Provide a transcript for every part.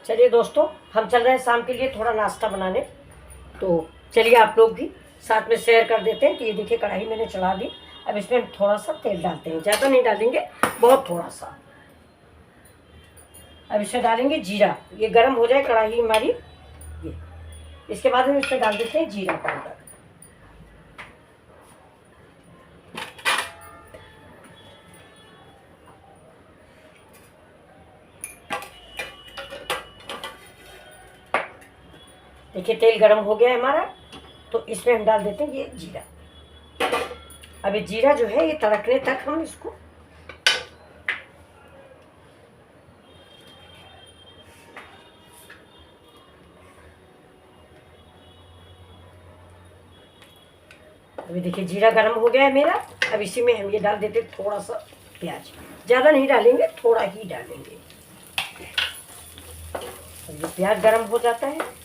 चलिए दोस्तों, हम चल रहे हैं शाम के लिए थोड़ा नाश्ता बनाने। तो चलिए आप लोग भी साथ में शेयर कर देते हैं। कि ये देखिए कढ़ाई मैंने चढ़ा दी। अब इसमें हम थोड़ा सा तेल डालते हैं, ज़्यादा नहीं डालेंगे, बहुत थोड़ा सा। अब इसमें डालेंगे जीरा। ये गर्म हो जाए कढ़ाई हमारी, ये इसके बाद हम इसमें डाल देते हैं जीरा पाउडर। देखिए तेल गरम हो गया है हमारा, तो इसमें हम डाल देते हैं ये जीरा। अब ये जीरा जो है ये तड़कने तक हम इसको अभी देखिए जीरा गरम हो गया है मेरा। अब इसी में हम ये डाल देते हैं थोड़ा सा प्याज। ज़्यादा नहीं डालेंगे, थोड़ा ही डालेंगे। अब ये प्याज गरम हो जाता है।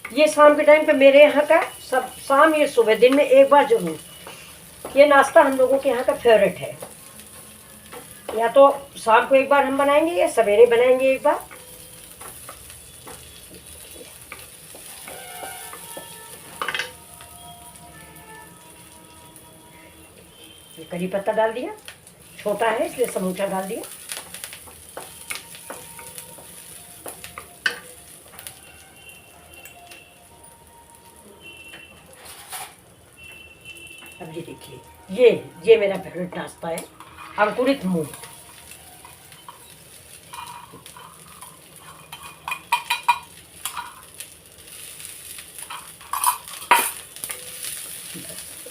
ये शाम के टाइम पे मेरे यहाँ का सब शाम ये सुबह दिन में एक बार जरूर, ये नाश्ता हम लोगों के यहाँ का फेवरेट है। या तो शाम को एक बार हम बनाएंगे या सवेरे बनाएंगे एक बार। ये करी पत्ता डाल दिया, छोटा है इसलिए समूचा डाल दिया। अब ये देखिए, ये मेरा फेवरेट नाश्ता है, अंकुरित मूंग।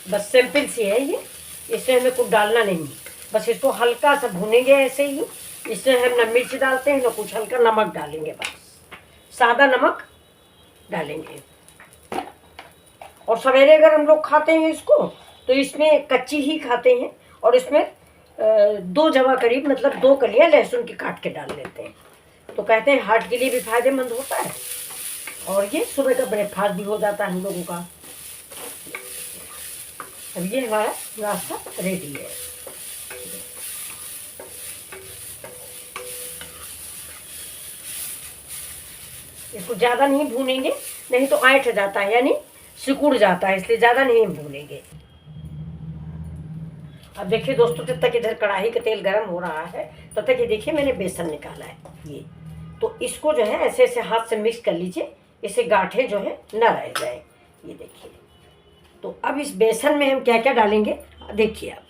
बस सिंपल सी है ये, इसमें हमें कुछ डालना नहीं। बस इसको हल्का सा भूनेंगे ऐसे ही। इसमें हम न मिर्च डालते हैं न कुछ, हल्का नमक डालेंगे, बस सादा नमक डालेंगे। और सवेरे अगर हम लोग खाते हैं इसको तो इसमें कच्ची ही खाते हैं। और इसमें 2 जवा करीब, मतलब 2 कलियां लहसुन की काट के डाल लेते हैं। तो कहते हैं हार्ट के लिए भी फायदेमंद होता है, और ये सुबह का ब्रेकफास्ट भी हो जाता है हम लोगों का। अब ये हमारा नाश्ता रेडी है। इसको ज़्यादा नहीं भूनेंगे, नहीं तो ऐंठ जाता है, यानी सिकुड़ जाता है, इसलिए ज़्यादा नहीं भूनेंगे। अब देखिए दोस्तों, जब तक इधर कढ़ाई का तेल गर्म हो रहा है तब तक ये देखिए मैंने बेसन निकाला है ये। तो इसको जो है ऐसे ऐसे हाथ से मिक्स कर लीजिए, इससे गांठें जो है न रह जाए। ये देखिए। तो अब इस बेसन में हम क्या क्या डालेंगे देखिए। अब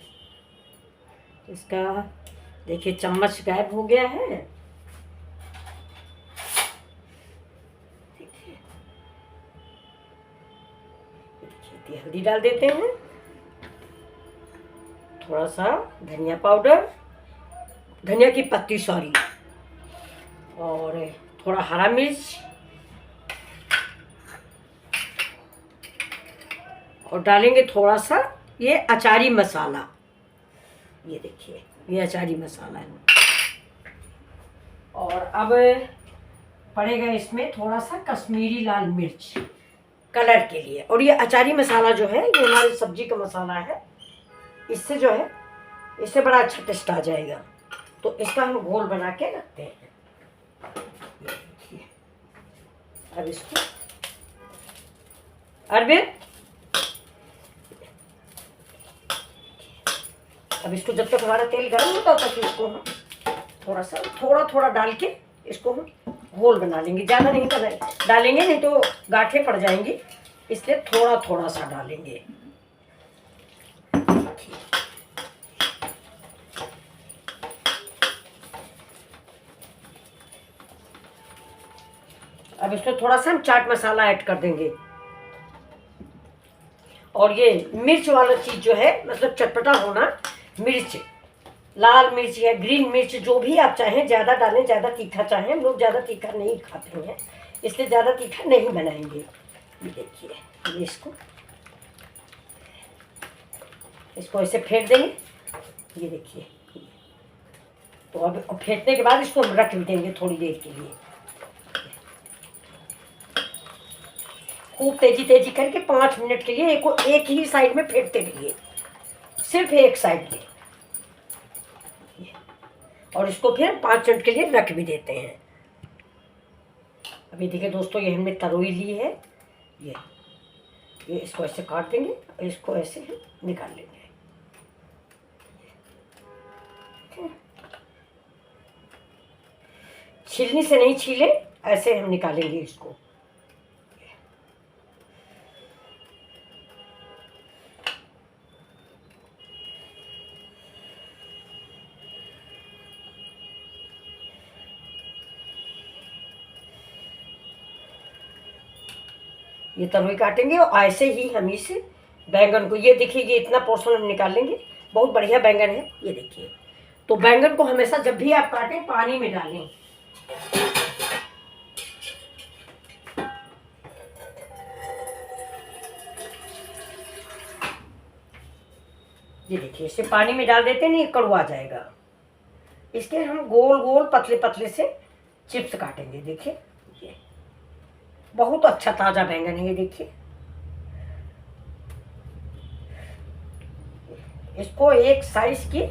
इसका देखिए चम्मच गायब हो गया है। देखिए हल्दी डाल देते हैं, थोड़ा सा धनिया पाउडर, धनिया की पत्ती सॉरी, और थोड़ा हरा मिर्च, और डालेंगे थोड़ा सा ये अचारी मसाला। ये देखिए ये अचारी मसाला है। और अब पड़ेगा इसमें थोड़ा सा कश्मीरी लाल मिर्च कलर के लिए। और ये अचारी मसाला जो है ये हमारी सब्जी का मसाला है, इससे जो है इससे बड़ा अच्छा टेस्ट आ जाएगा। तो इसका हम घोल बना के रखते हैं। अब इसको अरविंद, अब इसको जब तक हमारा तेल गर्म होता है तब तक इसको हम थोड़ा थोड़ा डाल के इसको हम घोल बना लेंगे। ज़्यादा नहीं डालेंगे, नहीं तो गांठें पड़ जाएंगी, इसलिए थोड़ा थोड़ा सा डालेंगे। अब इसमें थोड़ा सा हम चाट मसाला ऐड कर देंगे। और ये मिर्च वाला चीज़ जो है, मतलब चटपटा होना, मिर्च, लाल मिर्च या ग्रीन मिर्च जो भी आप चाहें ज़्यादा डालें, ज़्यादा तीखा चाहें। हम लोग ज़्यादा तीखा नहीं खाते हैं, इसलिए ज़्यादा तीखा नहीं बनाएंगे। ये देखिए, ये इसको ऐसे फेंट देंगे। ये देखिए। तो अब फेंटने के बाद इसको रख देंगे थोड़ी देर के लिए। खूब तेजी करके 5 मिनट के लिए एक ही साइड में फेंटते रहिए, सिर्फ एक साइड में। और इसको फिर 5 मिनट के लिए रख भी देते हैं। अभी देखिए दोस्तों, ये हमने तरोई ली है। ये इसको ऐसे काट देंगे और इसको ऐसे हम निकाल लेंगे। छीलनी से नहीं छीले, ऐसे हम निकालेंगे इसको। ये तरोई काटेंगे और ऐसे ही हम इस बैंगन को, ये देखिए ये इतना पोर्शन हम निकाल लेंगे। बहुत बढ़िया बैंगन है ये देखिए। तो बैंगन को हमेशा जब भी आप काटें पानी में डालें। ये देखिए इसे पानी में डाल देते नहीं, कड़वा जाएगा। इसके हम गोल गोल पतले पतले से चिप्स काटेंगे। देखिए ये बहुत अच्छा ताज़ा बैंगन है ये देखिए। इसको एक साइज की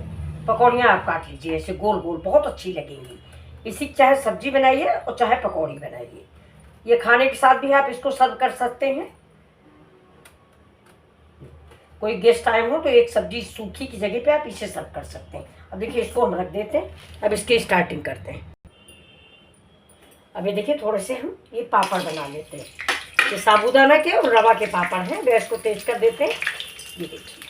पकौड़ियाँ आप काट लीजिए ऐसे गोल गोल, बहुत अच्छी लगेंगी। इसी चाहे सब्जी बनाइए और चाहे पकौड़ी बनाइए। ये खाने के साथ भी आप इसको सर्व कर सकते हैं। कोई गेस्ट आए हो तो एक सब्जी सूखी की जगह पे आप इसे सर्व कर सकते हैं। अब देखिए इसको हम रख देते हैं। अब इसकी स्टार्टिंग करते हैं। अभी देखिए थोड़े से हम ये पापड़ बना लेते हैं। ये साबूदाना के और रवा के पापड़ हैं। गैस को तेज कर देते हैं। ये देखिए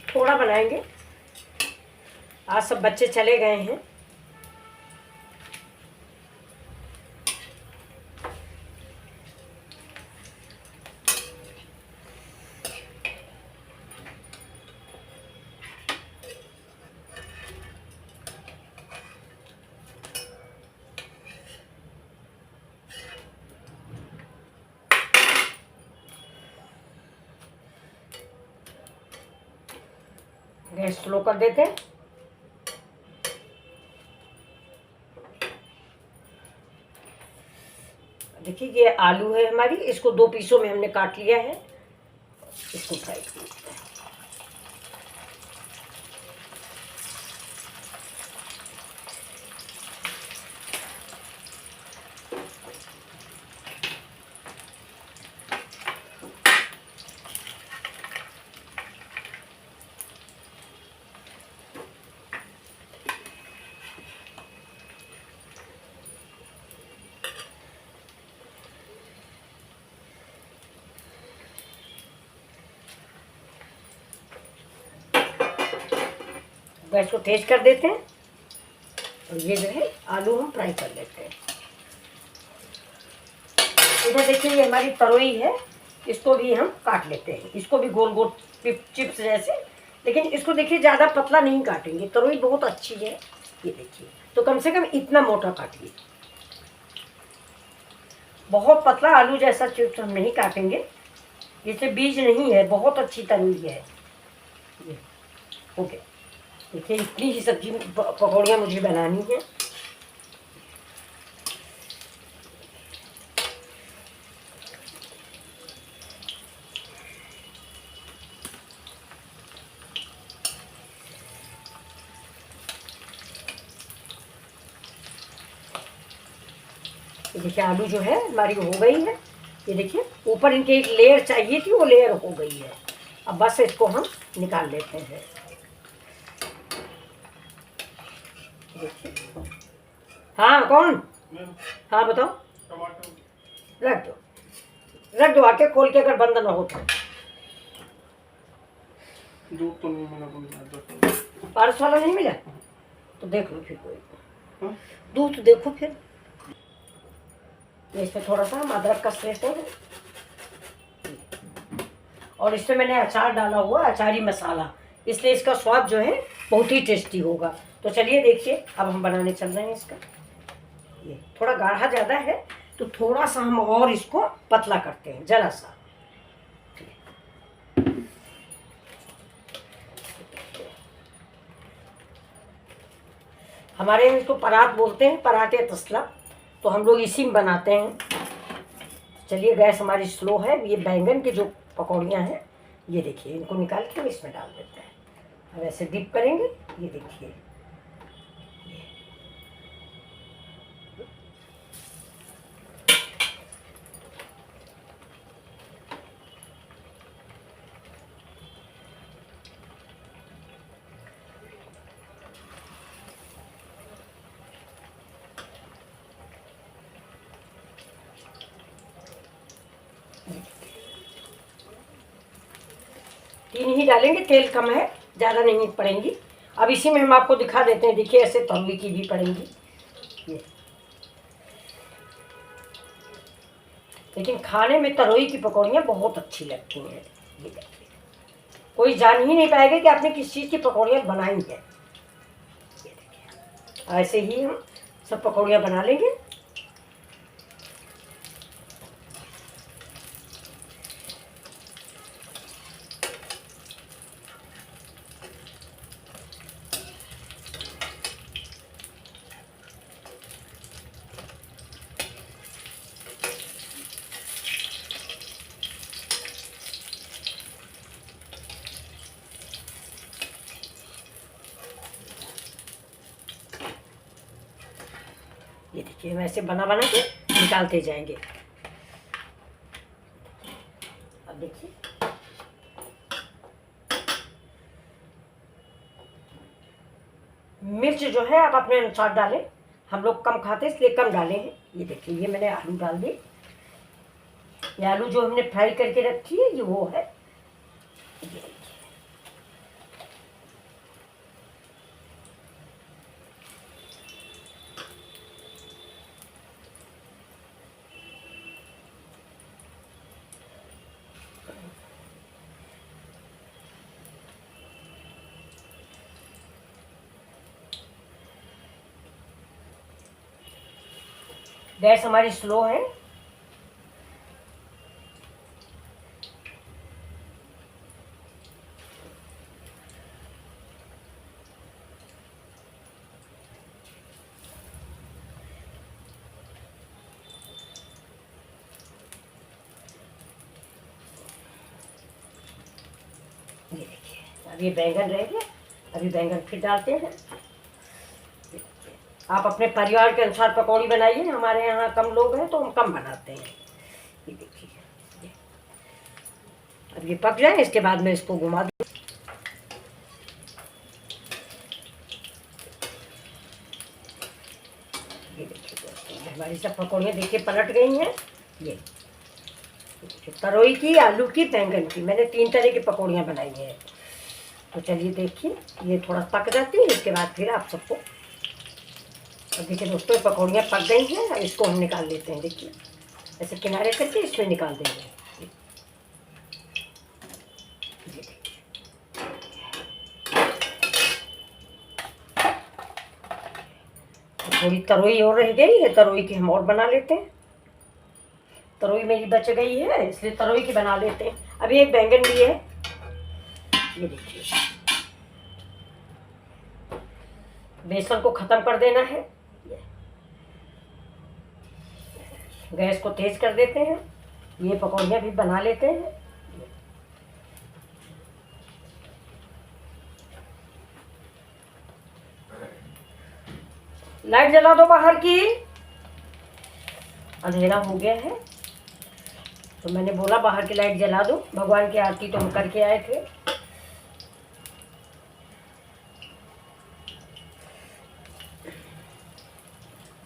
थोड़ा बनाएंगे, आज सब बच्चे चले गए हैं। गैस स्लो कर देते हैं। देखिए ये आलू है हमारी, इसको 2 पीसों में हमने काट लिया है। इसको फ्राई कर लेते हैं। गैस को तेज कर देते हैं और ये जो है आलू हम फ्राई कर लेते हैं। इधर देखिए ये हमारी तरोई है, इसको भी हम काट लेते हैं। इसको भी गोल गोल चिप्स जैसे, लेकिन इसको देखिए ज़्यादा पतला नहीं काटेंगे। तरोई बहुत अच्छी है ये देखिए, तो कम से कम इतना मोटा काटिए। बहुत पतला आलू जैसा चिप्स हम नहीं काटेंगे, जिससे बीज नहीं है। बहुत अच्छी तरोई है ये। ओके देखिए इतनी ही सब्जी पकौड़ियाँ मुझे बनानी है। ये देखिए आलू जो है हमारी हो गई है। ये देखिए ऊपर इनके एक लेयर चाहिए थी, वो लेयर हो गई है। अब बस इसको हम निकाल लेते हैं। देखिए हाँ कौन, हाँ बताओ। रख दो, रख दो आके खोल के, अगर बंद ना हो तो। दूध तो नहीं मिला, पारस वाला नहीं मिला तो देख लो फिर कोई दूध तो देखो फिर। इसमें थोड़ा सा हम अदरक कस लेते हैं और इसमें मैंने अचार डाला हुआ, अचारी मसाला, इसलिए इसका स्वाद जो है बहुत ही टेस्टी होगा। तो चलिए देखिए अब हम बनाने चल रहे हैं इसका। ये थोड़ा गाढ़ा ज़्यादा है तो थोड़ा सा हम और इसको पतला करते हैं जरा सा। हमारे यहाँ इसको परात बोलते हैं, पराठे तसला, तो हम लोग इसी में बनाते हैं। चलिए गैस हमारी स्लो है। ये बैंगन की जो पकौड़ियाँ हैं, ये देखिए, इनको निकाल के इसमें डाल देते हैं। अब ऐसे डिप करेंगे, ये देखिए। तीन ही डालेंगे, तेल कम है, ज़्यादा नहीं पड़ेंगी। अब इसी में हम आपको दिखा देते हैं, देखिए ऐसे तवे की भी पड़ेंगी ये। लेकिन खाने में तरोई की पकौड़ियाँ बहुत अच्छी लगती हैं। ये देखिए, कोई जान ही नहीं पाएगा कि आपने किस चीज़ की पकौड़ियाँ बनाई हैं। ये देखिए, ऐसे ही हम सब पकौड़ियाँ बना लेंगे। ये देखिए, हम ऐसे बना बना के निकालते जाएंगे। अब देखिए, मिर्च जो है आप अपने अनुसार डालें। हम लोग कम खाते हैं इसलिए कम डाले हैं। ये देखिए, ये मैंने आलू डाल दी। ये आलू जो हमने फ्राई करके रखी है, ये वो है। ये देखिए, गैस हमारी स्लो है। ये देखिए, अब ये बैंगन रह गया। अभी बैंगन फिर डालते हैं। आप अपने परिवार के अनुसार पकौड़ी बनाइए। हमारे यहाँ कम लोग हैं तो हम कम बनाते हैं। ये देखिए, अब ये पक जाए, इसके बाद मैं इसको घुमा दूँ। ये देखिए दोस्तों, हमारी सब पकौड़ियाँ देखिए पलट गई हैं। ये तरोई की, आलू की, बैंगन की, मैंने 3 तरह की पकौड़ियाँ बनाई हैं। तो चलिए देखिए, ये थोड़ा पक जाती है, इसके बाद फिर आप सबको। अब देखिए दोस्तों, पकौड़ियाँ पक गई हैं। अब इसको हम निकाल लेते हैं। देखिए, ऐसे किनारे करके इसमें निकाल देंगे। थोड़ी तरोई और रह गई है, तरोई की हम और बना लेते हैं। तरोई मेरी बच गई है, इसलिए तरोई की बना लेते हैं। अभी एक बैंगन भी है। ये देखिए, बेसन को ख़त्म कर देना है। गैस को तेज कर देते हैं। ये पकौड़ियाँ भी बना लेते हैं। लाइट जला दो बाहर की, अंधेरा हो गया है। तो मैंने बोला बाहर की लाइट जला दो। भगवान की आरती तो हम करके आए थे।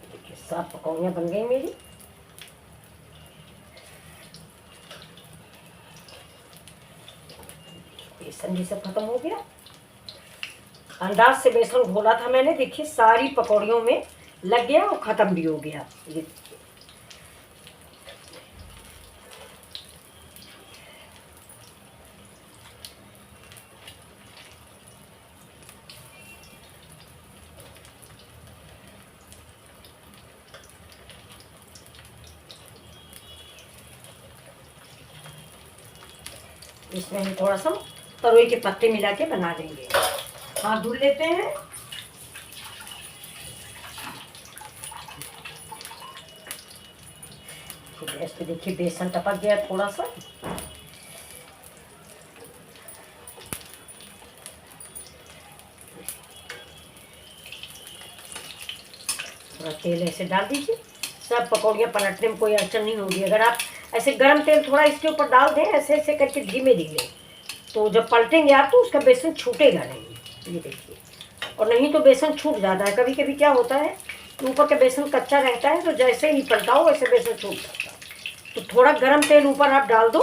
देखिए, 7 पकौड़ियाँ बन गई मेरी। बेसन भी सब खत्म हो गया। अंदाज से बेसन घोला था मैंने। देखिए, सारी पकौड़ियों में लग गया और ख़त्म भी हो गया। ये इसमें हम थोड़ा सा तरोई के पत्ते मिला के बना लेंगे। हाथ धुल लेते हैं। गैस पे देखिए बेसन टपक गया थोड़ा सा। थोड़ा तेल ऐसे डाल दीजिए। सब पकौड़ियाँ पलटने में कोई अड़चन नहीं होगी। अगर आप ऐसे गरम तेल थोड़ा इसके ऊपर डाल दें ऐसे ऐसे करके धीमे धीमे, तो जब पलटेंगे आप तो उसका बेसन छूटेगा नहीं। ये देखिए, और नहीं तो बेसन छूट जाता है। कभी कभी क्या होता है, ऊपर का बेसन कच्चा रहता है, तो जैसे ही पलटाओ वैसे बेसन छूट जाता है। तो थोड़ा गरम तेल ऊपर आप डाल दो।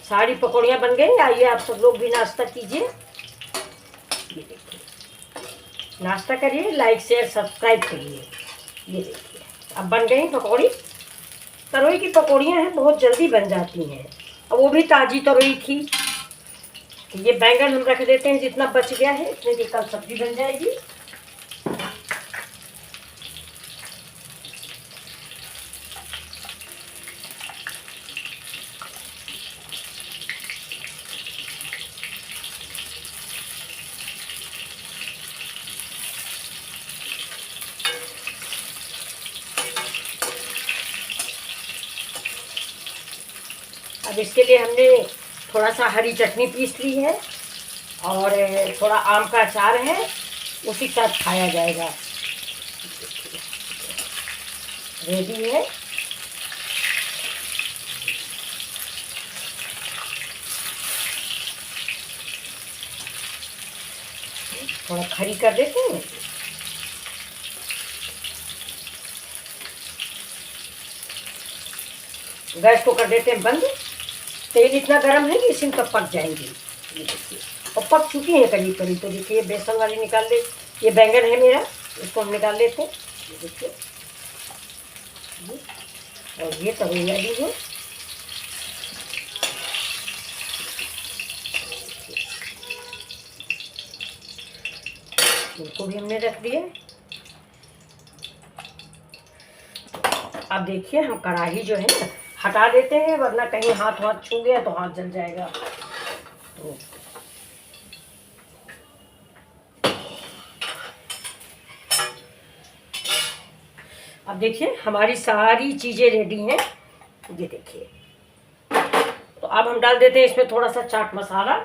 सारी पकौड़ियाँ बन गई। आइए आप सब लोग भी नाश्ता कीजिए। ये देखिए, नाश्ता करिए, लाइक शेयर सब्सक्राइब करिए। ये देखिए अब बन गई पकौड़ी। तरोई की पकौड़ियाँ हैं, बहुत जल्दी बन जाती हैं, और वो भी ताज़ी तरोई थी। ये बैंगन हम रख देते हैं, जितना बच गया है इतने की कल सब्जी बन जाएगी। अब इसके लिए हमने थोड़ा सा हरी चटनी पीस ली है, और थोड़ा आम का अचार है, उसी के साथ खाया जाएगा। रेडी है। थोड़ा खड़ी कर देते हैं। गैस को कर देते हैं बंद। तेल इतना गर्म है कि इसमें तब पक जाएंगी। ये देखिए, और पक चुकी है करीब करीब। तो देखिए बेसन वाली निकाल ले। ये बैंगन है मेरा, इसको हम निकाल लेते हैं। ये देखिए, और ये तवे वाली है। इनको भी हमने रख दिया। अब देखिए हम कढ़ाई जो है ना हटा देते हैं, वरना कहीं हाथ वाथ छू गया तो हाथ जल जाएगा। तो अब देखिए हमारी सारी चीज़ें रेडी हैं। ये देखिए, तो अब हम डाल देते हैं इसमें थोड़ा सा चाट मसाला।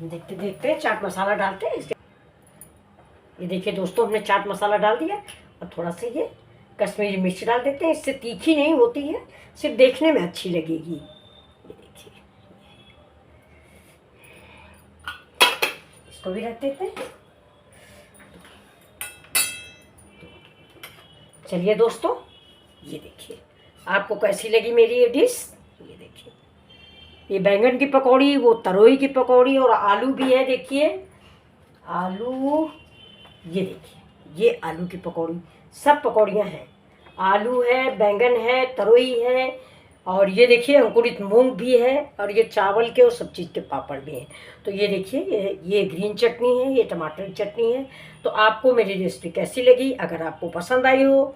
देखते देखते चाट मसाला डालते हैं। ये देखिए दोस्तों, हमने चाट मसाला डाल दिया, और थोड़ा सा ये कश्मीरी मिर्च डाल देते हैं। इससे तीखी नहीं होती है, सिर्फ देखने में अच्छी लगेगी। ये देखिए, इसको भी रख देते हैं। चलिए दोस्तों, ये देखिए आपको कैसी लगी मेरी ये डिश। ये देखिए, ये बैंगन की पकौड़ी, वो तरोई की पकौड़ी, और आलू भी है। देखिए आलू, ये देखिए ये आलू की पकौड़ी। सब पकौड़ियाँ हैं, आलू है, बैंगन है, तरोई है, और ये देखिए अंकुरित मूंग भी है, और ये चावल के और सब चीज़ के पापड़ भी हैं। तो ये देखिए ये ग्रीन चटनी है, ये टमाटर की चटनी है। तो आपको मेरी रेसिपी कैसी लगी? अगर आपको पसंद आई हो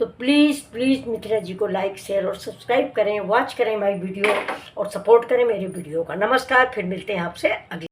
तो प्लीज़ प्लीज़ मित्रा जी को लाइक शेयर और सब्सक्राइब करें, वॉच करें माई वीडियो, और सपोर्ट करें मेरे वीडियो का। नमस्कार, फिर मिलते हैं आपसे अगले